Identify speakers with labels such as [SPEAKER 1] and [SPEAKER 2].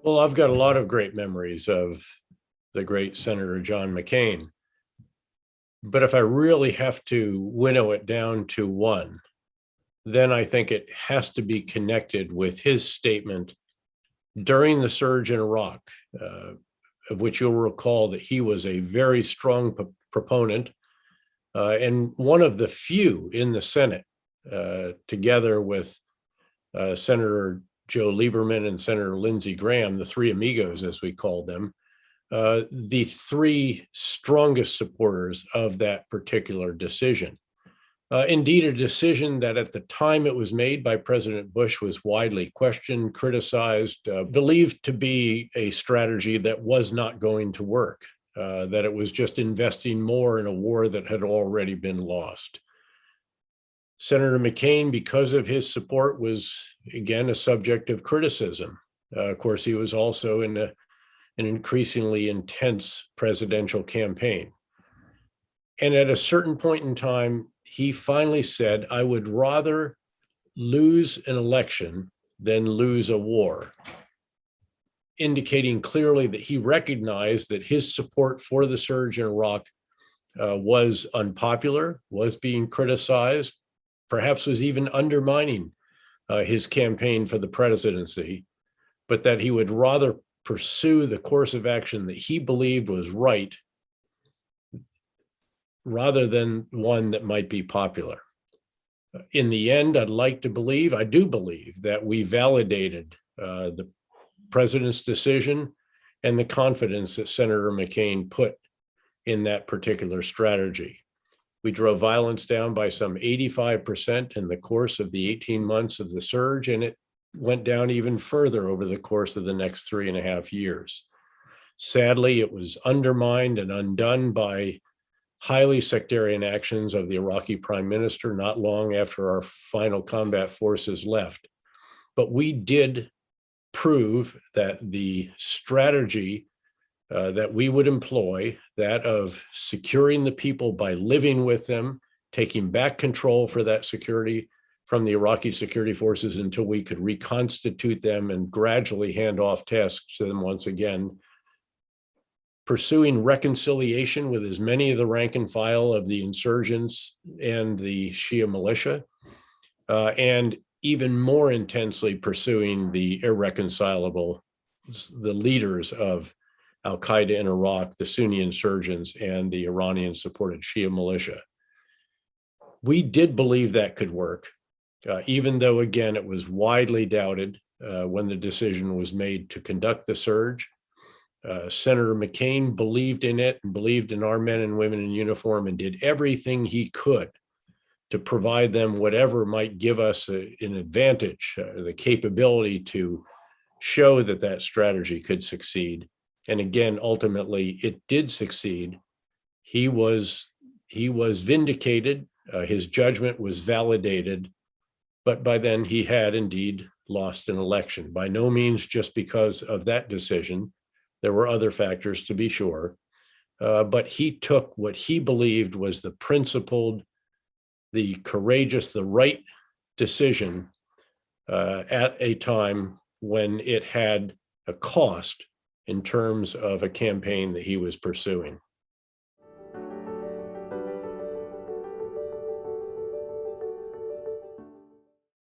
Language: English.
[SPEAKER 1] Well, I've got a lot of great memories of the great Senator John McCain. But if I really have to winnow it down to one, then I think it has to be connected with his statement during the surge in Iraq, of which you'll recall that he was a very strong proponent and one of the few in the Senate, together with Senator Joe Lieberman and Senator Lindsey Graham, the three amigos, as we called them, the three strongest supporters of that particular decision. Indeed, a decision that at the time it was made by President Bush was widely questioned, criticized, believed to be a strategy that was not going to work, that it was just investing more in a war that had already been lost. Senator McCain, because of his support, was again a subject of criticism. Of course, he was also in an increasingly intense presidential campaign. And at a certain point in time, he finally said, "I would rather lose an election than lose a war," indicating clearly that he recognized that his support for the surge in Iraq was unpopular, was being criticized, perhaps was even undermining his campaign for the presidency, but that he would rather pursue the course of action that he believed was right rather than one that might be popular. In the end, I do believe that we validated the president's decision and the confidence that Senator McCain put in that particular strategy. We drove violence down by some 85% in the course of the 18 months of the surge, and it went down even further over the course of the next 3.5 years. Sadly, it was undermined and undone by highly sectarian actions of the Iraqi prime minister not long after our final combat forces left. But we did prove that the strategy that we would employ, that of securing the people by living with them, taking back control for that security from the Iraqi security forces until we could reconstitute them and gradually hand off tasks to them once again, pursuing reconciliation with as many of the rank and file of the insurgents and the Shia militia, and even more intensely pursuing the irreconcilable, the leaders of Al-Qaeda in Iraq, the Sunni insurgents, and the Iranian-supported Shia militia. We did believe that could work, even though, again, it was widely doubted when the decision was made to conduct the surge. Senator McCain believed in it and believed in our men and women in uniform and did everything he could to provide them whatever might give us an advantage, the capability to show that that strategy could succeed. And again, ultimately, it did succeed. He was vindicated. His judgment was validated. But by then, he had indeed lost an election. By no means just because of that decision. There were other factors, to be sure. But he took what he believed was the principled, the courageous, the right decision at a time when it had a cost in terms of a campaign that he was pursuing.